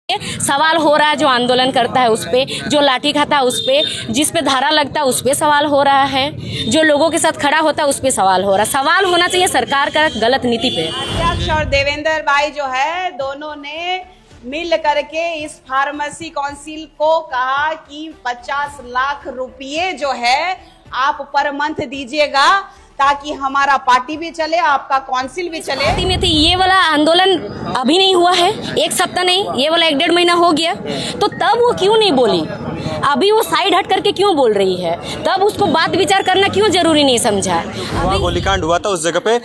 सवाल हो रहा है। जो आंदोलन करता है उस पे, जो लाठी खाता है उस पे, जिस पे धारा लगता है उस पे सवाल हो रहा है, जो लोगों के साथ खड़ा होता है उस पे सवाल हो रहा है। सवाल होना चाहिए सरकार का गलत नीति पे। अध्यक्ष और देवेंद्र भाई जो है दोनों ने मिल करके इस फार्मेसी काउंसिल को कहा कि 50 लाख रुपये जो है आप पर मंथ दीजिएगा ताकि हमारा पार्टी भी चले, आपका काउंसिल भी चले। में थी ये वाला आंदोलन अभी नहीं हुआ है, एक सप्ताह नहीं, ये वाला 1-1.5 महीना हो गया, तो तब वो क्यों नहीं बोली? अभी वो साइड हट करके क्यों बोल रही है? तब उसको बात विचार करना क्यों जरूरी नहीं समझा? गोलीकांड हुआ था उस जगह पे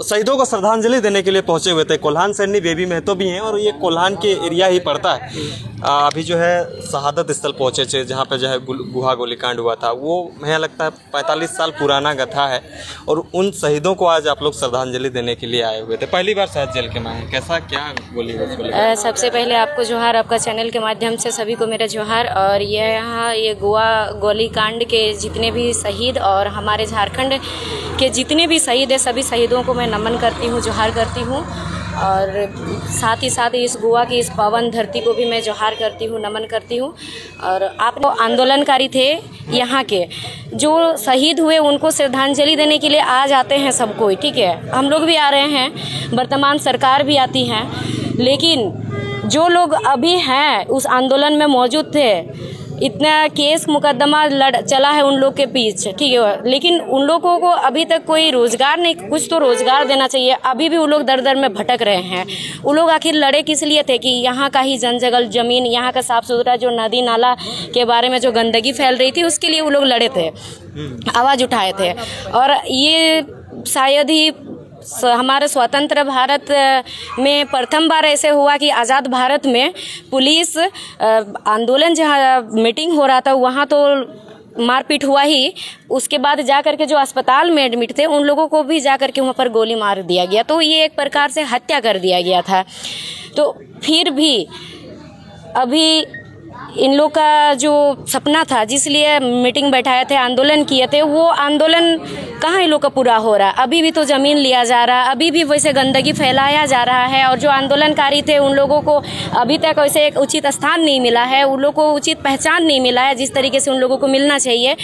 शहीदों को श्रद्धांजलि देने के लिए पहुंचे हुए थे। कोल्हान सैनी बेबी महतो भी हैं और ये कोल्हान के एरिया ही पड़ता है। अभी जो है शहादत स्थल पहुंचे थे जहाँ पे जो है गुहा गोलीकांड हुआ था। वो मुझे लगता है 45 साल पुराना कथा है और उन शहीदों को आज आप लोग श्रद्धांजलि देने के लिए आए हुए थे। पहली बार शायद जेल के में आए, कैसा क्या बोलिए? सबसे पहले आपको जोहार, आपका चैनल के माध्यम से सभी को मेरा जोहार। और ये गोवा गोलीकांड के जितने भी शहीद और हमारे झारखंड के जितने भी शहीद है सभी शहीदों को मैं नमन करती हूँ, जोहार करती हूँ। और साथ ही साथ इस गोवा की इस पावन धरती को भी मैं जोहार करती हूँ, नमन करती हूँ। और आप लोग आंदोलनकारी थे यहाँ के, जो शहीद हुए उनको श्रद्धांजलि देने के लिए आ जाते हैं सब कोई, ठीक है, हम लोग भी आ रहे हैं, वर्तमान सरकार भी आती है, लेकिन जो लोग अभी हैं उस आंदोलन में मौजूद थे, इतना केस मुकदमा चला है उन लोग के पीछे, ठीक है, लेकिन उन लोगों को अभी तक कोई रोजगार नहीं, कुछ तो रोजगार देना चाहिए। अभी भी वो लोग दर दर में भटक रहे हैं। वो लोग आखिर लड़े किस लिए थे? कि यहाँ का ही जंजगल जमीन, यहाँ का साफ सुथरा जो नदी नाला के बारे में जो गंदगी फैल रही थी उसके लिए वो लोग लड़े थे, आवाज़ उठाए थे। और ये शायद ही हमारे स्वतंत्र भारत में प्रथम बार ऐसे हुआ कि आज़ाद भारत में पुलिस आंदोलन जहाँ मीटिंग हो रहा था वहाँ तो मारपीट हुआ ही, उसके बाद जा कर के जो अस्पताल में एडमिट थे उन लोगों को भी जा कर के वहाँ पर गोली मार दिया गया। तो ये एक प्रकार से हत्या कर दिया गया था। तो फिर भी अभी इन लोग का जो सपना था जिसलिए मीटिंग बैठाए थे, आंदोलन किए थे, वो आंदोलन कहाँ इन लोग का पूरा हो रहा है? अभी भी तो ज़मीन लिया जा रहा है, अभी भी वैसे गंदगी फैलाया जा रहा है। और जो आंदोलनकारी थे उन लोगों को अभी तक वैसे एक उचित स्थान नहीं मिला है, उन लोगों को उचित पहचान नहीं मिला है जिस तरीके से उन लोगों को मिलना चाहिए।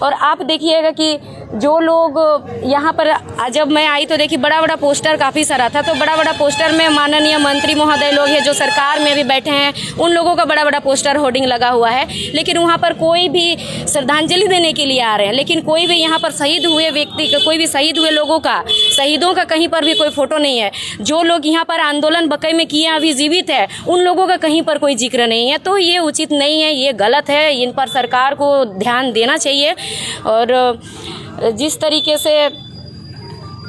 और आप देखिएगा कि जो लोग यहाँ पर, जब मैं आई तो देखिए बड़ा बड़ा पोस्टर काफ़ी सारा था, तो बड़ा बड़ा पोस्टर में माननीय मंत्री महोदय लोग हैं जो सरकार में भी बैठे हैं, उन लोगों का बड़ा बड़ा पोस्टर होर्डिंग लगा हुआ है, लेकिन वहाँ पर कोई भी श्रद्धांजलि देने के लिए आ रहे हैं, लेकिन कोई भी यहाँ पर शहीद हुए व्यक्ति का, कोई भी शहीद हुए लोगों का, शहीदों का कहीं पर भी कोई फोटो नहीं है। जो लोग यहाँ पर आंदोलन बकई में किए अभी जीवित है उन लोगों का कहीं पर कोई जिक्र नहीं है। तो ये उचित नहीं है, ये गलत है, इन पर सरकार को ध्यान देना चाहिए। और जिस तरीके से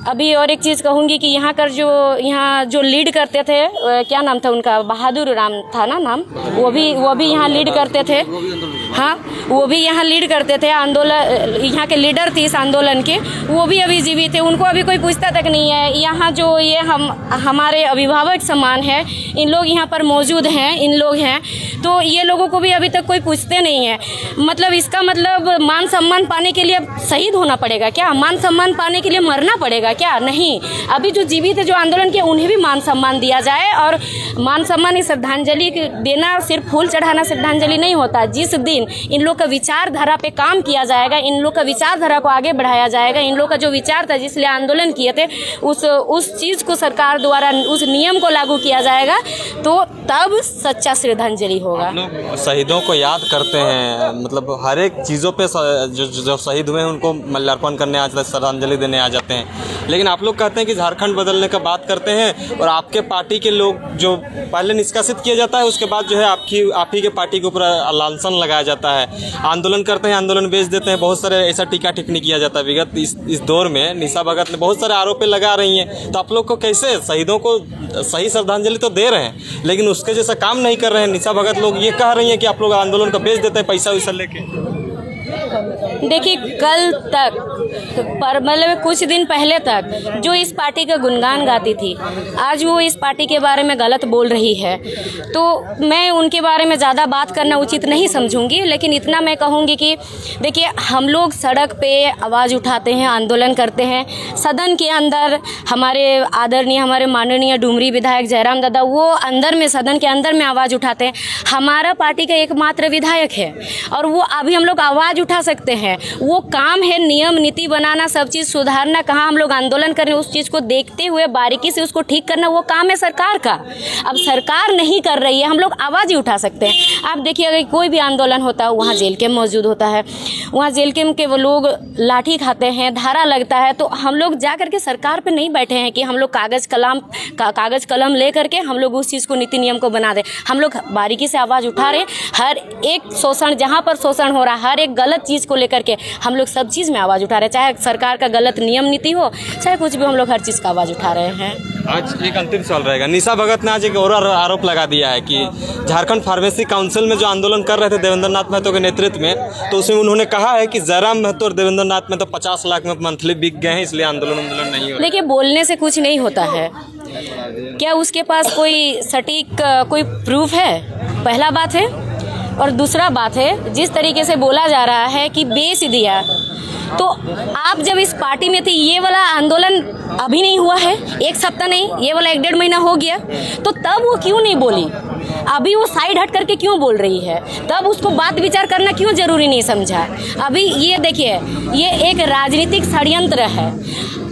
अभी और एक चीज़ कहूँगी कि यहाँ जो लीड करते थे, क्या नाम था उनका, बहादुर राम था ना नाम, वो भी यहाँ लीड करते थे। हाँ, वो भी यहाँ लीड करते थे, आंदोलन यहाँ के लीडर थे इस आंदोलन के, वो भी अभी जीवित थे, उनको अभी कोई पूछता तक नहीं है। यहाँ जो ये हमारे अभिभावक समान है, इन लोग यहाँ पर मौजूद हैं, इन लोग हैं, तो ये लोगों को भी अभी तक कोई पूछते नहीं है। मतलब इसका मतलब मान सम्मान पाने के लिए शहीद होना पड़ेगा क्या? मान सम्मान पाने के लिए मरना पड़ेगा क्या? नहीं, अभी जो जीवित है, जो आंदोलन किया, उन्हें भी मान सम्मान दिया जाए। और मान सम्मान, श्रद्धांजलि देना सिर्फ फूल चढ़ाना श्रद्धांजलि नहीं होता। जिस दिन इन लोग का विचारधारा पे काम किया जाएगा, इन लोग का विचारधारा को आगे बढ़ाया जाएगा, इन लोग का जो विचार था जिसलिए आंदोलन किए थे उस चीज़ को सरकार द्वारा, उस नियम को लागू किया जाएगा, तो तब सच्चा श्रद्धांजलि होगा। लोग शहीदों को याद करते हैं, मतलब हर एक चीज़ों पे जो शहीद हुए हैं उनको माल्यार्पण करने आज श्रद्धांजलि देने आ जाते हैं। लेकिन आप लोग कहते हैं कि झारखंड बदलने का बात करते हैं और आपके पार्टी के लोग जो पहले निष्कासित किया जाता है उसके बाद जो है आप ही के पार्टी के ऊपर लांछन लगाया जाता है। आंदोलन करते हैं, आंदोलन बेच देते हैं, बहुत सारे ऐसा टीका टिप्पणी किया जाता है। विगत इस दौर में निशा भगत ने बहुत सारे आरोप लगा रही हैं, तो आप लोग को कैसे, शहीदों को सही श्रद्धांजलि तो दे रहे हैं लेकिन उसके जैसा काम नहीं कर रहे हैं। निशा भगत लोग ये कह रही हैं कि आप लोग आंदोलन को बेच देते हैं पैसा वैसा लेके। देखिए, कल तक पर मतलब कुछ दिन पहले तक जो इस पार्टी का गुणगान गाती थी, आज वो इस पार्टी के बारे में गलत बोल रही है। तो मैं उनके बारे में ज़्यादा बात करना उचित नहीं समझूंगी, लेकिन इतना मैं कहूँगी कि देखिए, हम लोग सड़क पे आवाज़ उठाते हैं, आंदोलन करते हैं। सदन के अंदर हमारे आदरणीय, हमारे माननीय डुमरी विधायक जयराम दादा, वो अंदर में, सदन के अंदर में आवाज़ उठाते हैं। हमारा पार्टी का एकमात्र विधायक है और वो अभी हम लोग आवाज़ उठा सकते हैं। वो काम है नियम नीति बनाना, सब चीज़ सुधारना। कहाँ हम लोग आंदोलन करें, उस चीज़ को देखते हुए बारीकी से उसको ठीक करना, वो काम है सरकार का। अब सरकार नहीं कर रही है, हम लोग आवाज़ ही उठा सकते हैं। आप देखिए, अगर कोई भी आंदोलन होता है, वहाँ जेल कैम्प मौजूद होता है, वहाँ जेल कैम्प के वो लोग लाठी खाते हैं, धारा लगता है, तो हम लोग जा करके सरकार पे नहीं बैठे हैं कि हम लोग कागज़ कलम ले करके हम लोग उस चीज़ को, नीति नियम को बना दें। हम लोग बारीकी से आवाज़ उठा रहे हैं। हर एक शोषण, जहाँ पर शोषण हो रहा है, हर एक गलत चीज़ को लेकर के हम लोग सब चीज़ में आवाज़ उठा रहे हैं। चाहे सरकार का गलत नियम नीति हो, चाहे कुछ भी, हम लोग हर चीज़ का आवाज़ उठा रहे हैं। आज एक अंतिम सवाल रहेगा। निशा भगत ने आज एक और आरोप लगा दिया है कि झारखंड फार्मेसी काउंसिल में जो आंदोलन कर रहे थे देवेंद्र नाथ महतो के नेतृत्व में, तो उसमें उन्होंने कहा है कि जयराम महतो और देवेंद्र नाथ महतो 50 लाख में मंथली बिक गए हैं, इसलिए आंदोलन नहीं हो। देखिए, बोलने से कुछ नहीं होता है। क्या उसके पास कोई सटीक कोई प्रूफ है? पहला बात है। और दूसरा बात है, जिस तरीके से बोला जा रहा है कि बेच दिया, तो आप जब इस पार्टी में थे, ये वाला आंदोलन अभी नहीं हुआ है, एक सप्ताह नहीं, ये वाला 1-1.5 महीना हो गया, तो तब वो क्यों नहीं बोली? अभी वो साइड हट करके क्यों बोल रही है? तब उसको बात विचार करना क्यों जरूरी नहीं समझा? अभी ये देखिए, ये एक राजनीतिक षड्यंत्र है।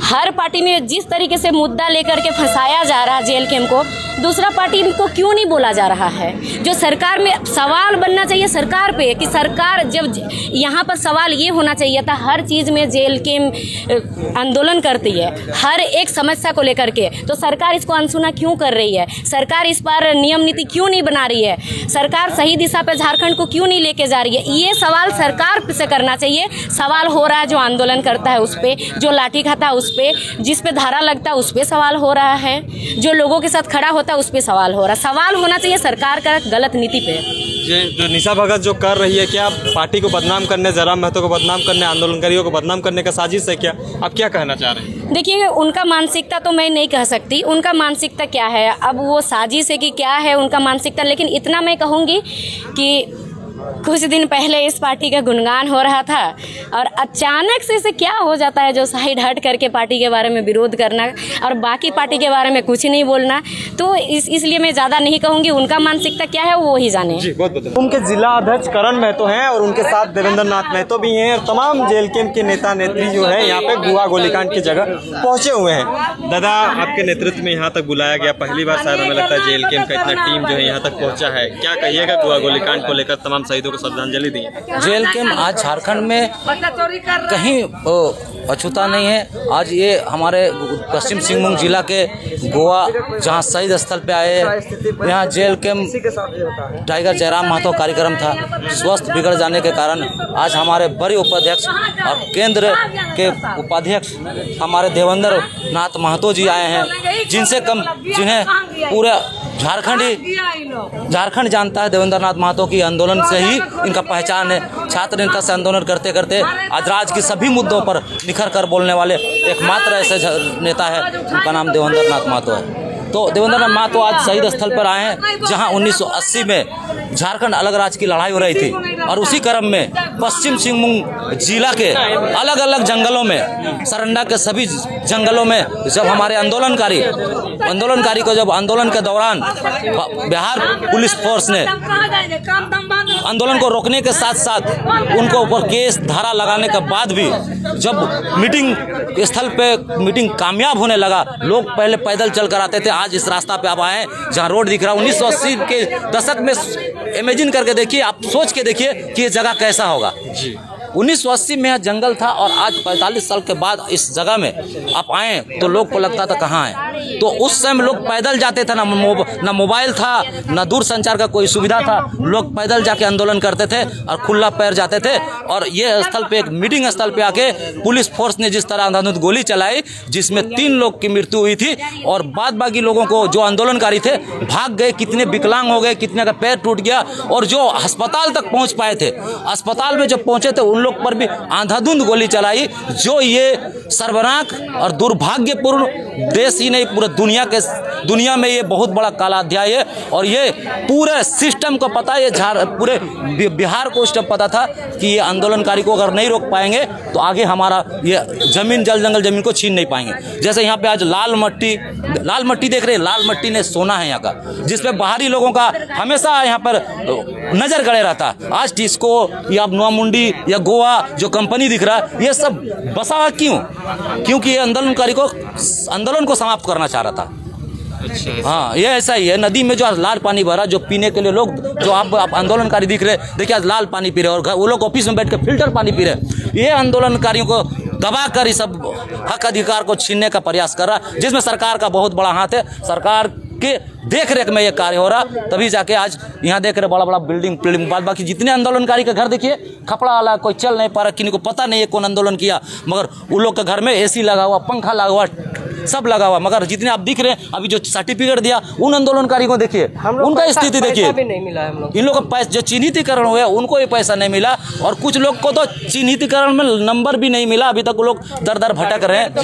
हर पार्टी में जिस तरीके से मुद्दा लेकर के फंसाया जा रहा है जेल कैम्प को, दूसरा पार्टी को क्यों नहीं बोला जा रहा है? जो सरकार में सवाल बनना चाहिए सरकार पे, कि सरकार, जब यहाँ पर सवाल ये होना चाहिए था, हर चीज़ में जेल कैम्प आंदोलन करती है, हर एक समस्या को लेकर के, तो सरकार इसको अनसुना क्यों कर रही है? सरकार इस पर नियम नीति क्यों नहीं बना रही है? सरकार सही दिशा पे झारखंड को क्यों नहीं लेके जा रही है? ये सवाल सरकार से करना चाहिए। सवाल हो रहा है जो आंदोलन करता है उस पर, जो लाठी खाता है उस पर, जिस पे धारा लगता है उस पर सवाल हो रहा है, जो लोगों के साथ खड़ा होता है उस पे सवाल हो रहा है। सवाल होना चाहिए सरकार का गलत नीति पे। जो निशा भगत जो कर रही है, क्या पार्टी को बदनाम करने, जयराम महतो को बदनाम करने, आंदोलनकारियों को बदनाम करने का साजिश है क्या? आप क्या कहना चाह रहे हैं? देखिए, उनका मानसिकता तो मैं नहीं कह सकती, उनका मानसिकता क्या है, अब वो साजिश है कि क्या है उनका मानसिकता, लेकिन इतना मैं कहूँगी कि कुछ दिन पहले इस पार्टी का गुणगान हो रहा था और अचानक से इसे क्या हो जाता है जो साइड हट करके पार्टी के बारे में विरोध करना और बाकी पार्टी के बारे में कुछ नहीं बोलना। तो इसलिए मैं ज़्यादा नहीं कहूँगी, उनका मानसिकता क्या है वो ही जाने। जी, बहुत उनके जिला अध्यक्ष करण महतो हैं और उनके साथ देवेंद्र नाथ महतो भी हैं और तमाम जेल कैम्प के नेता नेत्री जो है यहाँ पे गुआ गोलीकांड की जगह पहुँचे हुए हैं। दादा, आपके नेतृत्व में यहाँ तक बुलाया गया, पहली बार शायद हमें लगता है जेल कैम्प का इतना टीम जो है यहाँ तक पहुँचा है, क्या कहिएगा गुआ गोलीकांड को लेकर? तमाम शहीदों को श्रद्धांजलि दी। जेल कैम्प आज झारखंड में कहीं अछूता नहीं है। आज ये हमारे पश्चिम सिंहभूम जिला के गोवा, जहां शहीद स्थल पे आए, यहाँ jail camp Tiger Jairam Mahato कार्यक्रम था। स्वास्थ्य बिगड़ जाने के कारण आज हमारे बड़े उपाध्यक्ष और केंद्र के उपाध्यक्ष हमारे देवेंद्र नाथ महतो जी आए हैं, जिन्हें पूरा झारखंड जानता है। देवेंद्र नाथ महतो की आंदोलन से ही इनका पहचान है। छात्र नेता से आंदोलन करते करते आज राज्य के सभी मुद्दों पर निखर कर बोलने वाले एकमात्र ऐसे नेता है, उनका नाम देवेंद्र नाथ महतो है। तो देवेंद्र नाथ महतो आज शहीद स्थल पर आए हैं, जहां 1980 में झारखंड अलग राज्य की लड़ाई हो रही थी और उसी क्रम में पश्चिम सिंहभूम जिला के अलग अलग जंगलों में, सरंडा के सभी जंगलों में जब हमारे आंदोलनकारी को जब आंदोलन के दौरान बिहार पुलिस फोर्स ने आंदोलन को रोकने के साथ साथ उनको ऊपर केस धारा लगाने के बाद भी जब मीटिंग स्थल पे मीटिंग कामयाब होने लगा, लोग पहले पैदल चल कर आते थे, आज इस रास्ता पे आप आए जहाँ रोड दिख रहा है। 1980 के दशक में इमेजिन करके देखिए, आप सोच के देखिए कि ये जगह कैसा होगा। 1980 में यह जंगल था और आज 45 साल के बाद इस जगह में आप आए तो लोग को लगता था कहाँ है। तो उस समय लोग पैदल जाते थे, ना मोबाइल था, ना दूर संचार का कोई सुविधा था। लोग पैदल जाके आंदोलन करते थे और खुला पैर जाते थे। और ये स्थल पे, एक मीटिंग स्थल पे आके पुलिस फोर्स ने जिस तरह अंधाधुंध गोली चलाई, जिसमें 3 लोग की मृत्यु हुई थी और बाद बाकी लोगों को, जो आंदोलनकारी थे, भाग गए। कितने विकलांग हो गए, कितने का पैर टूट गया। और जो अस्पताल तक पहुंच पाए थे, अस्पताल में जब पहुंचे थे, उन लोग पर भी अंधाधुंध गोली चलाई। जो ये सर्वनाक और दुर्भाग्यपूर्ण, देश ही नहीं पूरे दुनिया में ये बहुत बड़ा काला अध्याय है। और ये पूरे सिस्टम को पता है, ये पूरे बिहार को उस टाइम पता था कि ये आंदोलनकारी को अगर नहीं रोक पाएंगे तो आगे हमारा ये जमीन, जल जंगल जमीन को छीन नहीं पाएंगे। जैसे यहाँ पे आज लाल मट्टी देख रहे हैं, लाल मट्टी ने सोना है यहाँ का, जिसपे बाहरी लोगों का हमेशा यहाँ पर नजर गड़े रहता। आज टिस्को या नोवामुंडी या गोवा जो कंपनी दिख रहा है, ये सब बसा हुआ क्यों? क्योंकि ये आंदोलन को समाप्त करना चाह रहा था। हाँ, ये ऐसा ही है। नदी में जो आज लाल पानी भरा, जो पीने के लिए लोग, जो आप आंदोलनकारी दिख रहे, देखिए आज लाल पानी पी रहे और वो लोग ऑफिस में बैठ के फिल्टर पानी पी रहे। ये आंदोलनकारियों को दबाकर इस सब हक अधिकार को छीनने का प्रयास कर रहा, जिसमें सरकार का बहुत बड़ा हाथ है। सरकार के देख रेख में ये कार्य हो रहा, तभी जाके आज यहाँ देख रहे बड़ा बिल्डिंग। बाद बाकी जितने आंदोलनकारी के घर देखिए, खपड़ा वाला कोई चल नहीं पा रहा, किसी को पता नहीं है कौन आंदोलन किया, मगर उन लोग के घर में AC लगा हुआ, पंखा लगा हुआ, सब लगा हुआ। मगर जितने आप दिख रहे हैं, अभी जो सर्टिफिकेट दिया उन आंदोलनकारी को देखिए, उनका स्थिति देखिए। इन लोगों को जो चिन्हितीकरण हुआ उनको भी पैसा नहीं मिला, और कुछ लोग को तो चिन्हितीकरण में नंबर भी नहीं मिला। अभी तक वो लोग दर दर भटक रहे हैं।